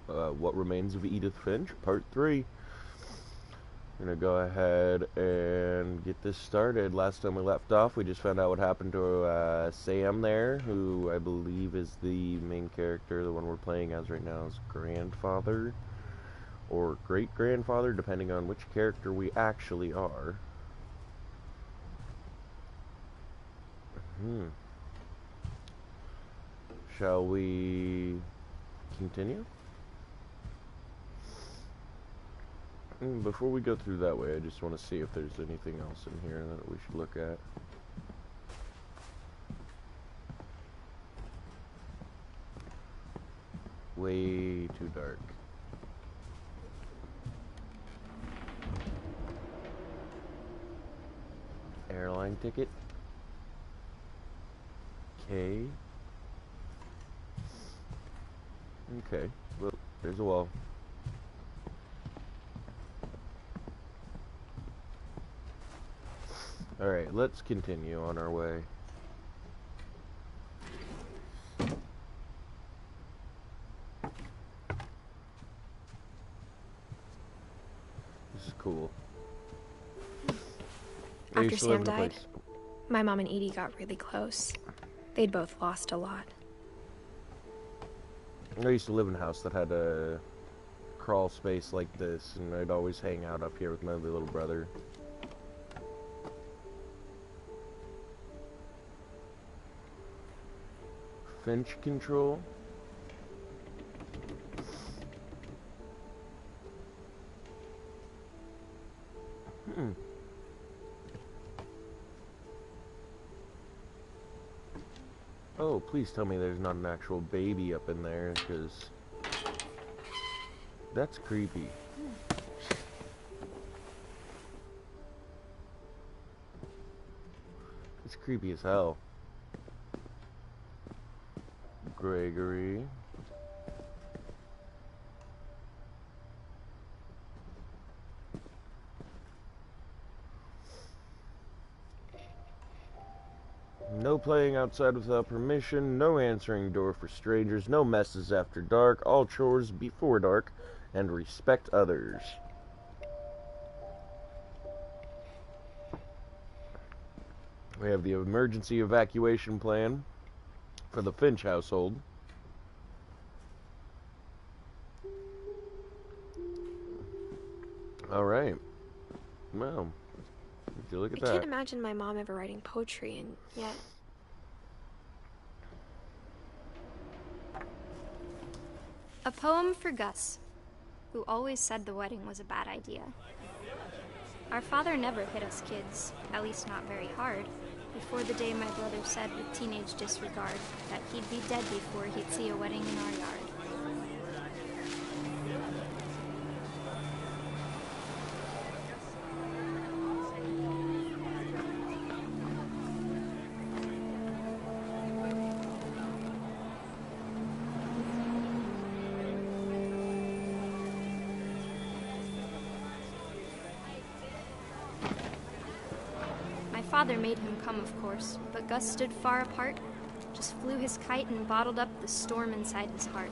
What Remains of Edith Finch, Part 3. I'm going to go ahead and get this started. Last time we left off, we just found out what happened to Sam there, who I believe is the main character, the one we're playing as right now, is grandfather or great-grandfather, depending on which character we actually are. Shall we continue? Before we go through that way, I just want to see if there's anything else in here that we should look at. Way too dark. Airline ticket. Okay. Okay. Well, there's a wall. Alright, let's continue on our way. This is cool. After Sam died, my mom and Edie got really close. They'd both lost a lot. I used to live in a house that had a crawl space like this, and I'd always hang out up here with my little brother. Finch control. Oh, please tell me there's not an actual baby up in there, because that's creepy. It's creepy as hell. Gregory. No playing outside without permission, no answering door for strangers, no messes after dark, all chores before dark, and respect others. We have the emergency evacuation plan for the Finch household. Alright. Well, would you look at that? I can't imagine my mom ever writing poetry, and yet... A poem for Gus, who always said the wedding was a bad idea. Our father never hit us kids, at least not very hard, before the day my brother said with teenage disregard that he'd be dead before he'd see a wedding in our yard. Father made him come, of course, but Gus stood far apart, just flew his kite and bottled up the storm inside his heart.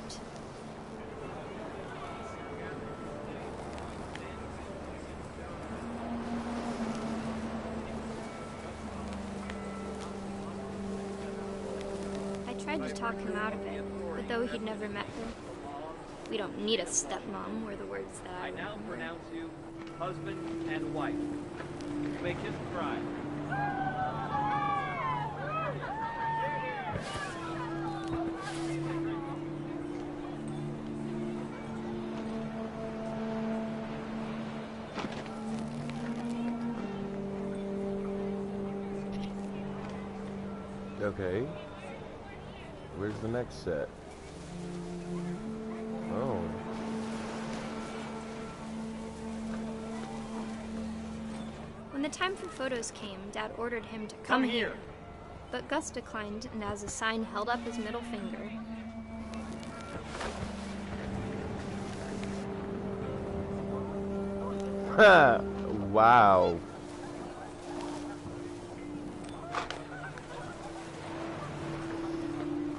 I tried to talk him out of it, but though he'd never met her, we don't need a stepmom were the words that I now pronounce you husband and wife. You may kiss the bride. Okay. Where's the next set? Oh. When the time for photos came, Dad ordered him to come here. But Gus declined, and as a sign held up his middle finger. Ha! Wow.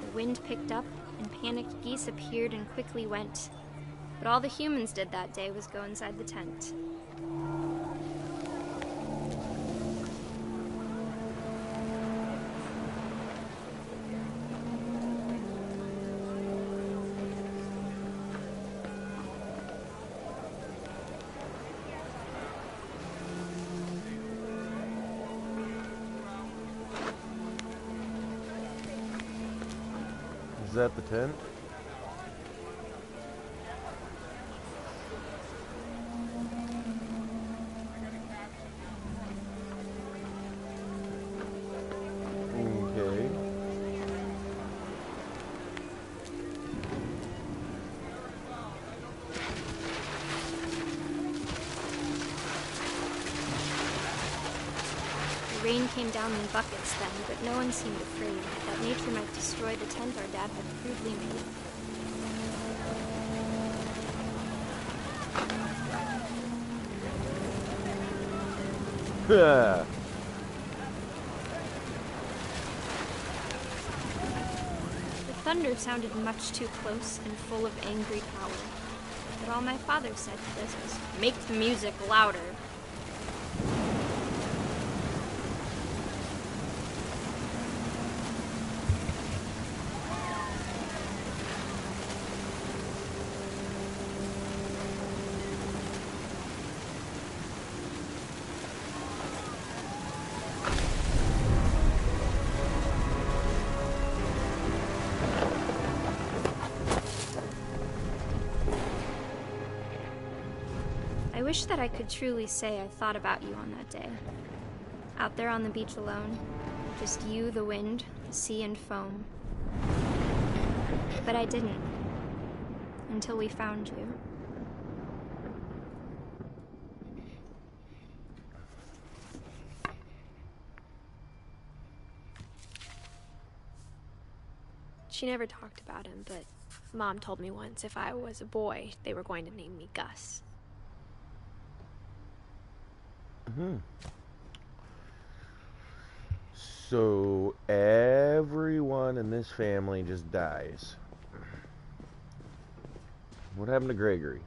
The wind picked up, and panicked geese appeared and quickly went. But all the humans did that day was go inside the tent. Is that the tent? Okay. The rain came down in buckets then, but no one seemed afraid that nature might destroy the tent our dad had crudely made. Yeah. The thunder sounded much too close and full of angry power. But all my father said to this was, "Make the music louder." I wish that I could truly say I thought about you on that day. Out there on the beach alone, just you, the wind, the sea, and foam. But I didn't. Until we found you. She never talked about him, but Mom told me once if I was a boy, they were going to name me Gus. So everyone in this family just dies. What happened to Gregory?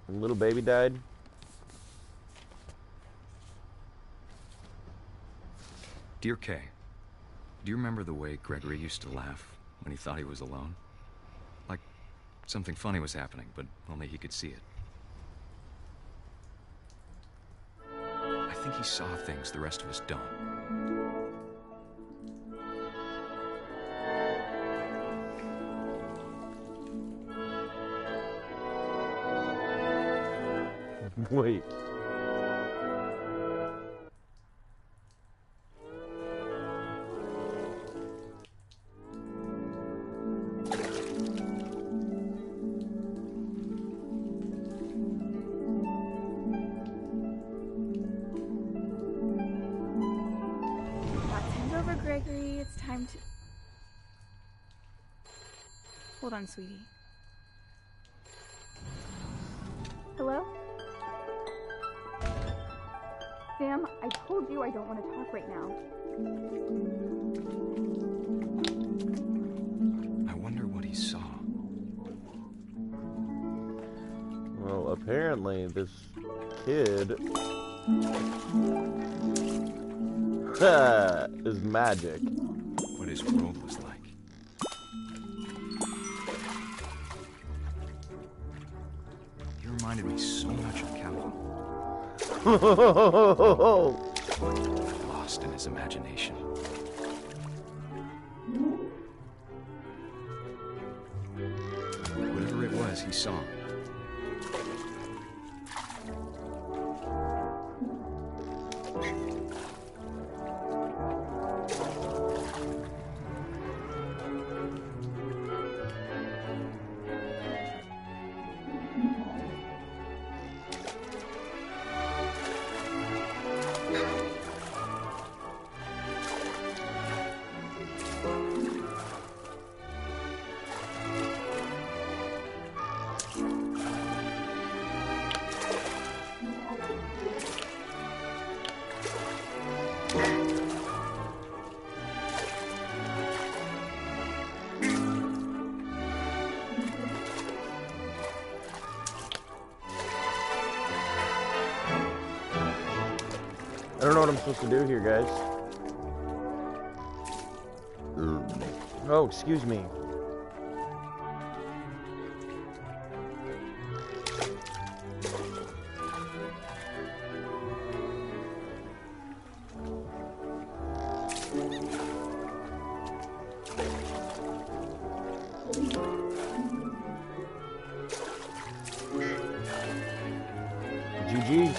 The little baby died? Dear Kay, do you remember the way Gregory used to laugh when he thought he was alone? Like something funny was happening, but only he could see it. I think he saw things the rest of us don't. Wait. Gregory, it's time to... Hold on, sweetie. Hello? Sam, I told you I don't want to talk right now. I wonder what he saw. Well, apparently this kid is magic. What his world was like. He reminded me so much of Calvin. Lost in his imagination. Whatever it was he saw. I don't know what I'm supposed to do here, guys. Oh, excuse me. GG.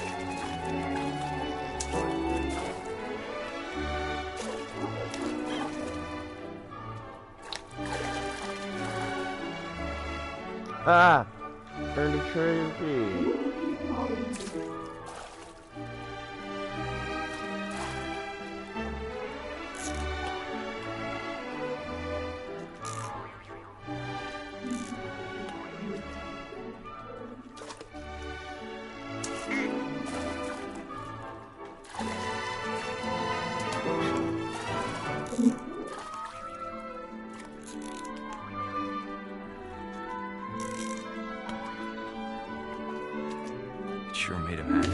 Ah! Earned a trophy. It sure made him happy.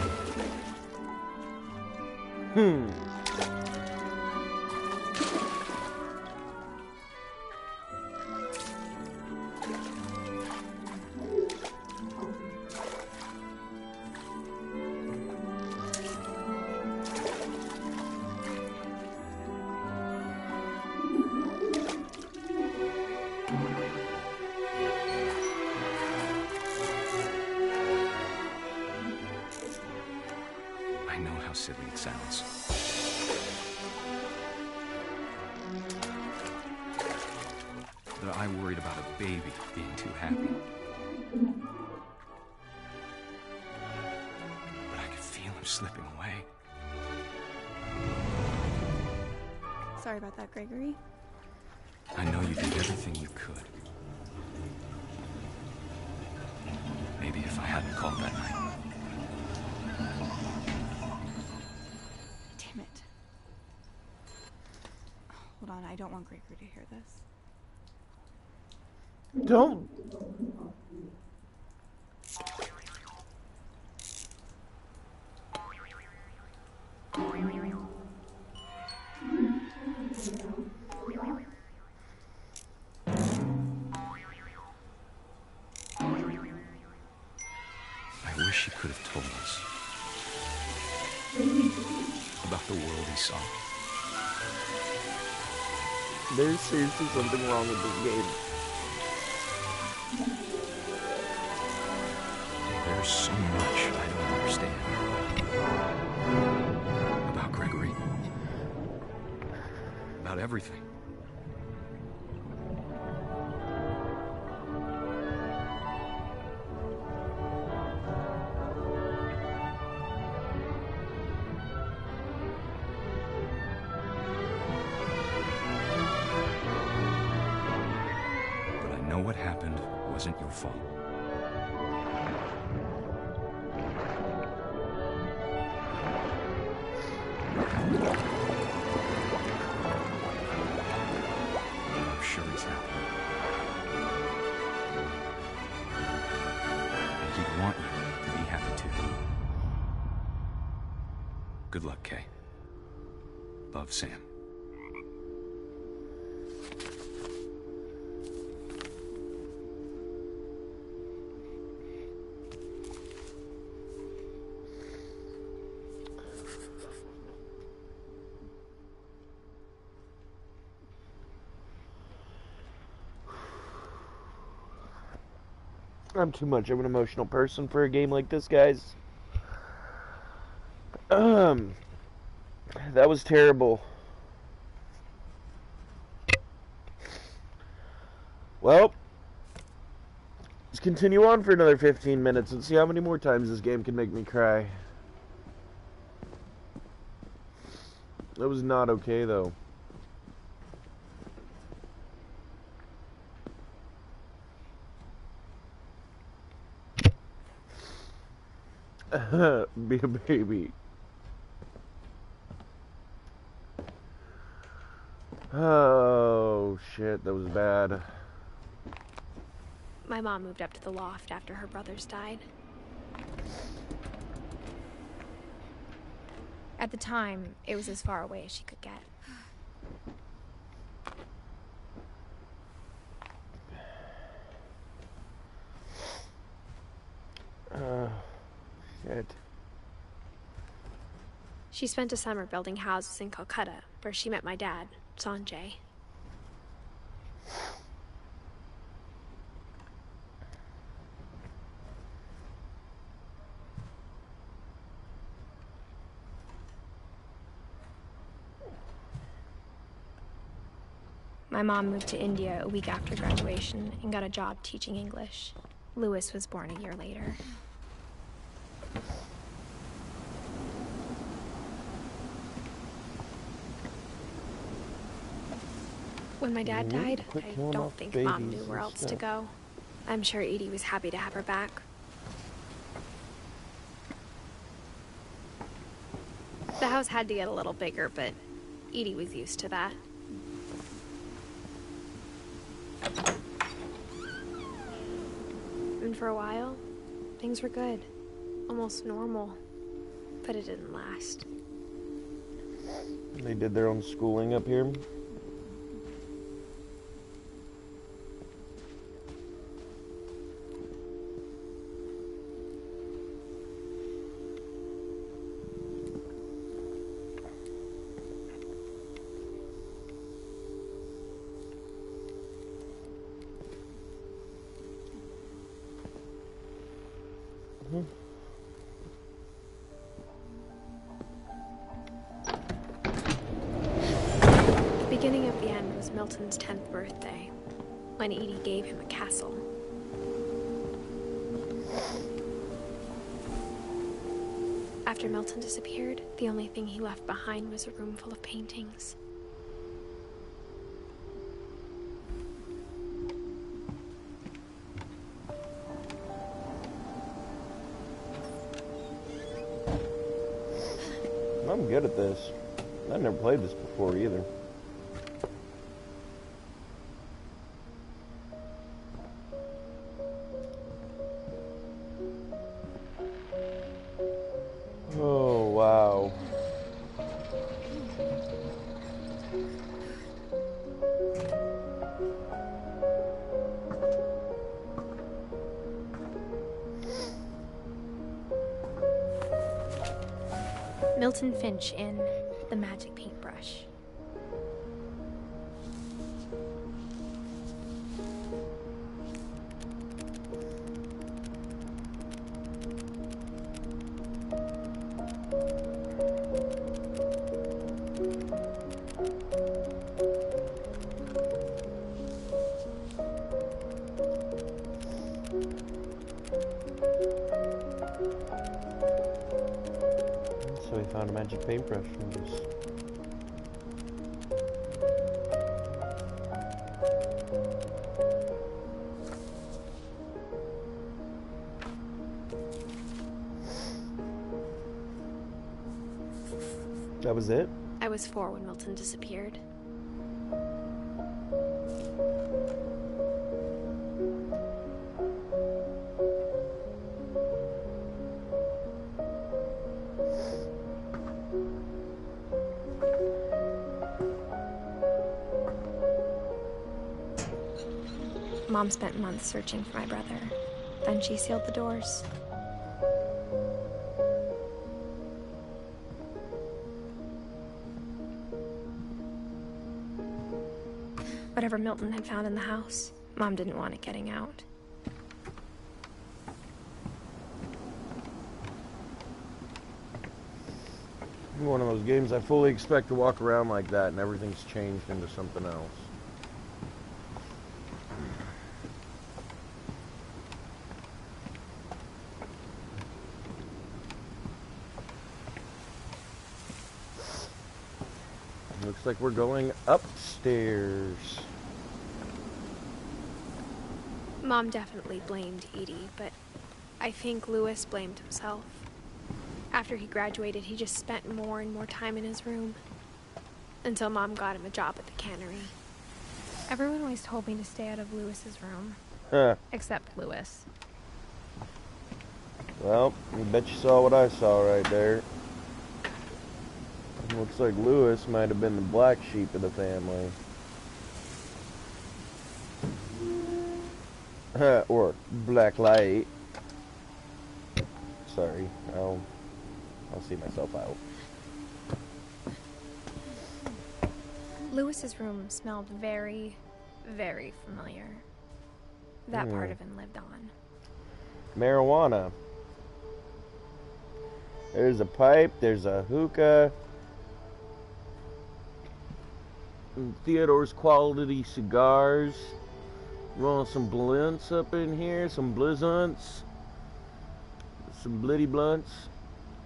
I know how silly it sounds. That I worried about a baby being too happy. But I could feel him slipping away. Sorry about that, Gregory. I know you did everything you could. Maybe if I hadn't called that night. Damn it. Hold on, I don't want Gregory to hear this. Don't. I wish he could have told us about the world he saw. There's seriously something wrong with this game. There's so much I don't understand about Gregory, about everything. But I know what happened wasn't your fault. I'm sure he's happy. And he'd want you to be happy too. Good luck, Kay. Love, Sam. I'm too much of an emotional person for a game like this, guys. That was terrible. Well, let's continue on for another 15 minutes and see how many more times this game can make me cry. That was not okay, though. Be a baby. Oh, shit, that was bad. My mom moved up to the loft after her brothers died. At the time, it was as far away as she could get. Shit. She spent a summer building houses in Calcutta, where she met my dad, Sanjay. My mom moved to India a week after graduation and got a job teaching English. Louis was born a year later. When my dad died, I don't think Mom knew where else to go. I'm sure Edie was happy to have her back. The house had to get a little bigger, but Edie was used to that. And for a while, things were good. Almost normal. But it didn't last. They did their own schooling up here. The beginning of the end was Milton's 10th birthday, when Edie gave him a castle. After Milton disappeared, the only thing he left behind was a room full of paintings. I'm good at this. I've never played this before either. Oh, wow. Milton Finch in The Magic Paintbrush. So we found a magic paintbrush and just... That was it? I was 4 when Milton disappeared. Mom spent months searching for my brother. Then she sealed the doors. Whatever Milton had found in the house, Mom didn't want it getting out. One of those games I fully expect to walk around like that and everything's changed into something else. Looks like we're going upstairs. Mom definitely blamed Edie, but I think Louis blamed himself. After he graduated, he just spent more and more time in his room. Until Mom got him a job at the cannery. Everyone always told me to stay out of Louis's room. Huh. Except Louis. Well, I bet you saw what I saw right there. Looks like Lewis might have been the black sheep of the family. Or black light. Sorry, I'll see myself out. Lewis's room smelled very, very familiar. That part of him lived on. Marijuana. There's a pipe, there's a hookah. And Theodore's quality cigars. Rolling some blunts up in here, some blizzunts. Some blitty blunts.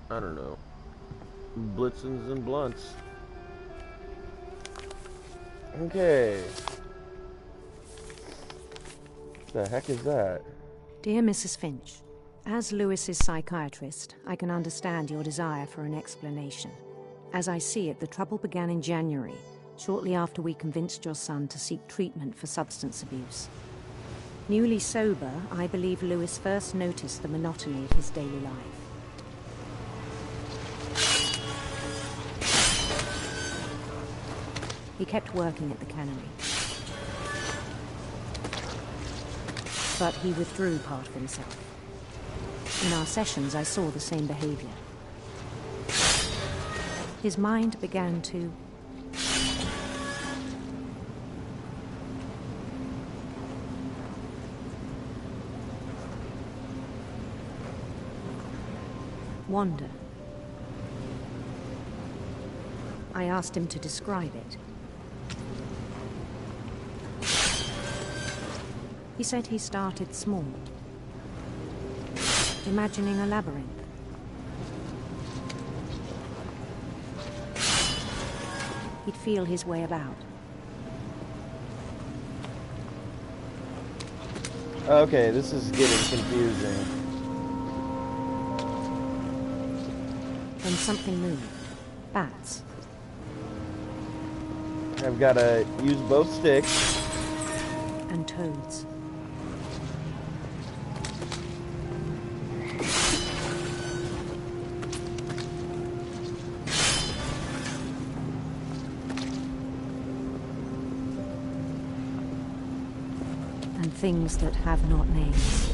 I don't know. Blitzens and blunts. Okay. What the heck is that? Dear Mrs. Finch, as Lewis's psychiatrist, I can understand your desire for an explanation. As I see it, the trouble began in January, shortly after we convinced your son to seek treatment for substance abuse. Newly sober, I believe Lewis first noticed the monotony of his daily life. He kept working at the cannery. But he withdrew part of himself. In our sessions, I saw the same behavior. His mind began to wander. I asked him to describe it. He said he started small, imagining a labyrinth. He'd feel his way about. Okay, this is getting confusing. Then something moved. Bats. I've got to use both sticks. And toads. And things that have not names.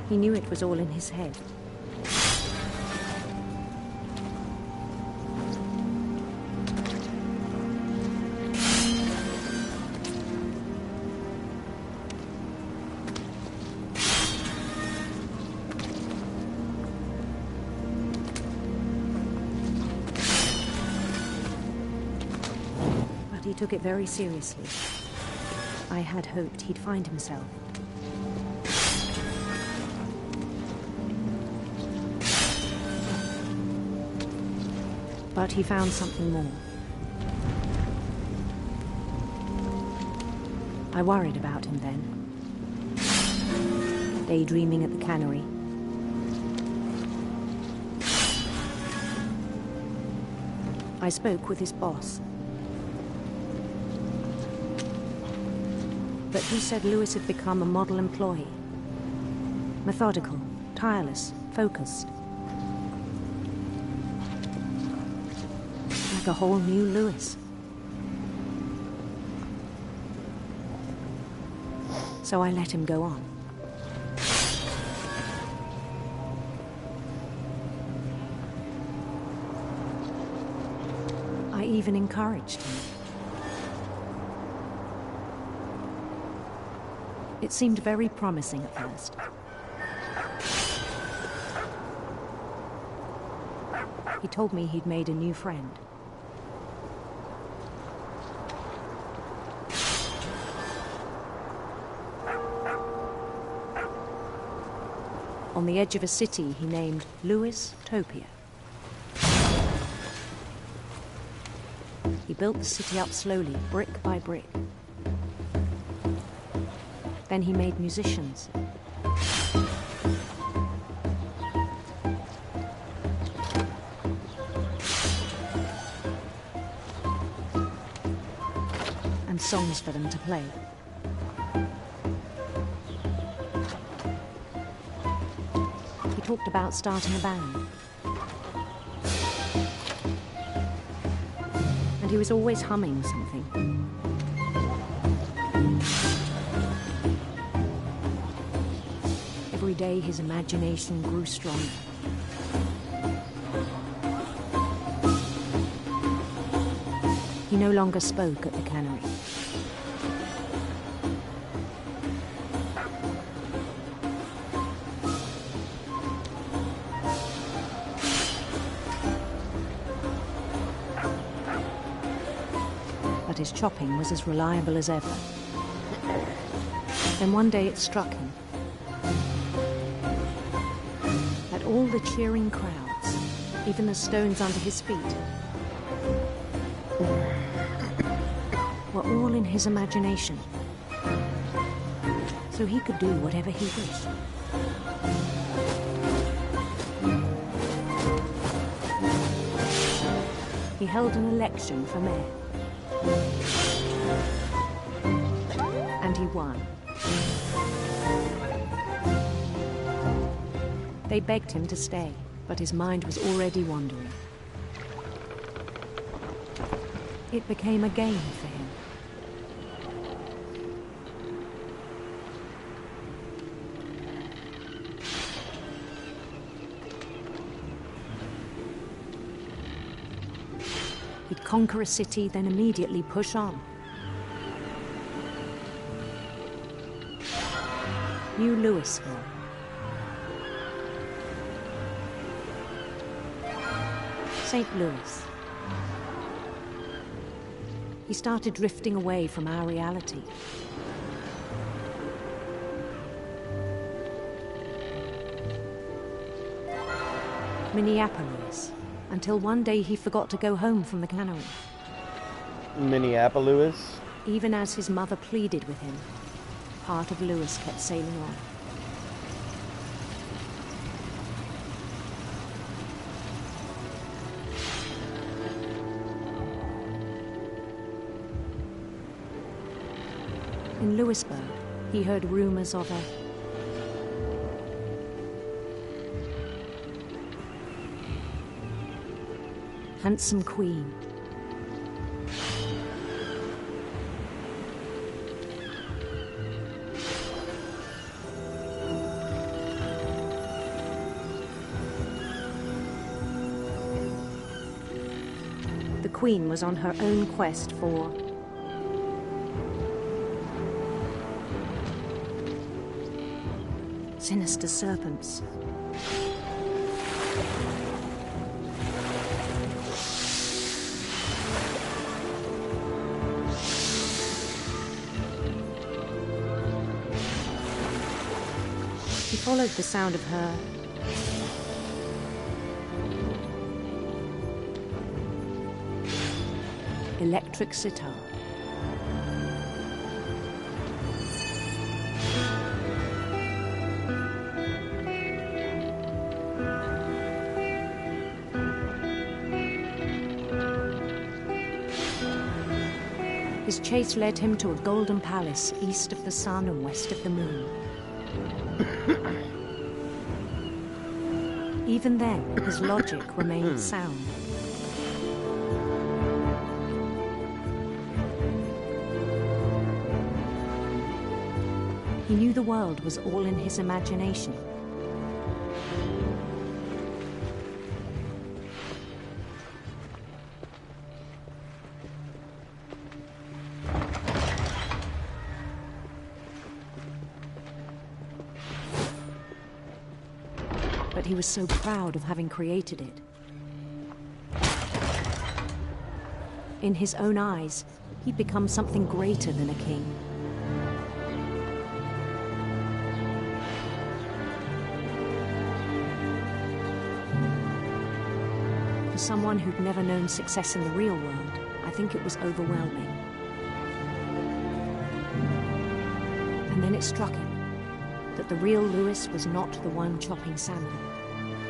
He knew it was all in his head. But he took it very seriously. I had hoped he'd find himself. But he found something more. I worried about him then. Daydreaming at the cannery. I spoke with his boss. But he said Lewis had become a model employee. Methodical, tireless, focused. Like a whole new Lewis. So I let him go on. I even encouraged him. It seemed very promising at first. He told me he'd made a new friend. On the edge of a city he named Lewis Topia. He built the city up slowly, brick by brick. Then he made musicians. songs for them to play. He talked about starting a band. And he was always humming something. Every day his imagination grew stronger. He no longer spoke at the cannery. But his chopping was as reliable as ever. Then one day it struck him that all the cheering crowds, even the stones under his feet, were all in his imagination. So he could do whatever he wished. He held an election for mayor. And he won. They begged him to stay, but his mind was already wandering. It became a game for him. He'd conquer a city, then immediately push on. New Louisville. St. Louis. He started drifting away from our reality. Minneapolis, until one day he forgot to go home from the cannery. Minneapolis? Even as his mother pleaded with him, part of Louis kept sailing on. In Louisburg, he heard rumors of a handsome queen. The queen was on her own quest for sinister serpents. He followed the sound of her electric sitar. His chase led him to a golden palace east of the sun and west of the moon. Even then, his logic remained sound. He knew the world was all in his imagination. But he was so proud of having created it. In his own eyes, he'd become something greater than a king. For someone who'd never known success in the real world, I think it was overwhelming. And then it struck him that the real Louis was not the one chopping salmon,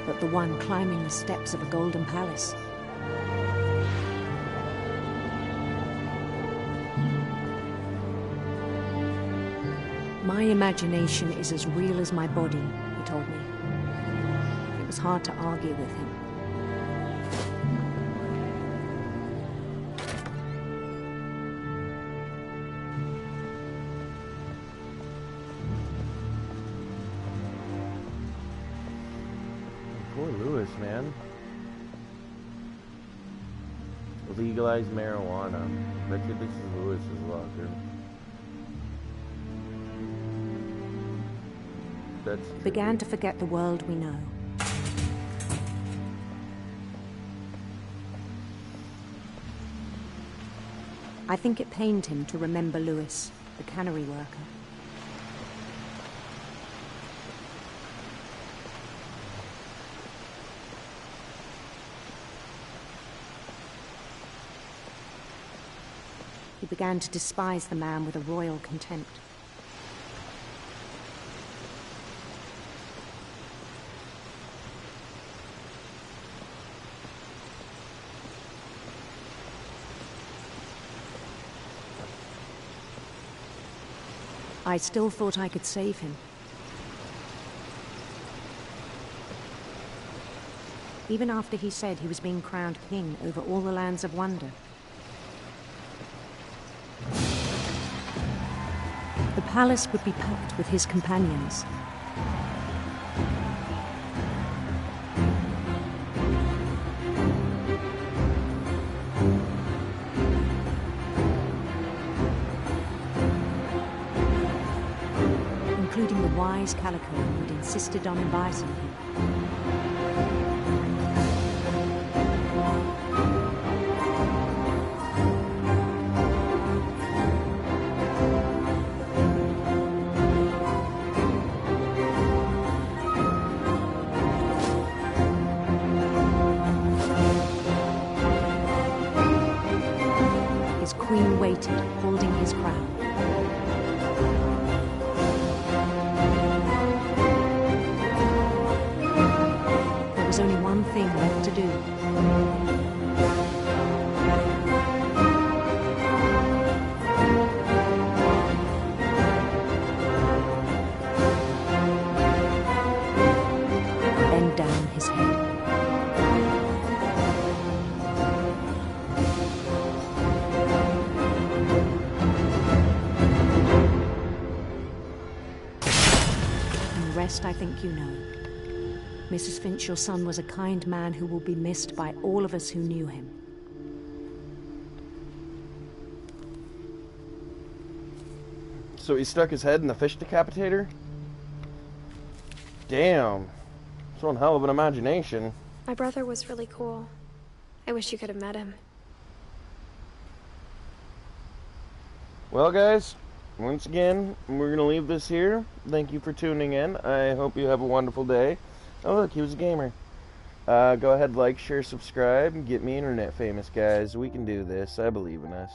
but the one climbing the steps of a golden palace. My imagination is as real as my body, he told me. It was hard to argue with him. Poor Lewis, man. Legalize marijuana. Bet you this is Lewis's locker. That's Began to forget the world we know. I think it pained him to remember Lewis, the cannery worker. He began to despise the man with a royal contempt. I still thought I could save him. Even after he said he was being crowned king over all the lands of wonder. The palace would be packed with his companions. Including the wise Calico who had insisted on inviting him. His queen waited, holding his crown. There was only one thing left to do. Bend down his head. And the rest I think you know. Mrs. Finch, your son was a kind man who will be missed by all of us who knew him. So he stuck his head in the fish decapitator? Damn. That's one hell of an imagination. My brother was really cool. I wish you could have met him. Well, guys, once again, we're going to leave this here. Thank you for tuning in. I hope you have a wonderful day. Oh, look, he was a gamer. Go ahead, like, share, subscribe, and get me internet famous, guys. We can do this. I believe in us.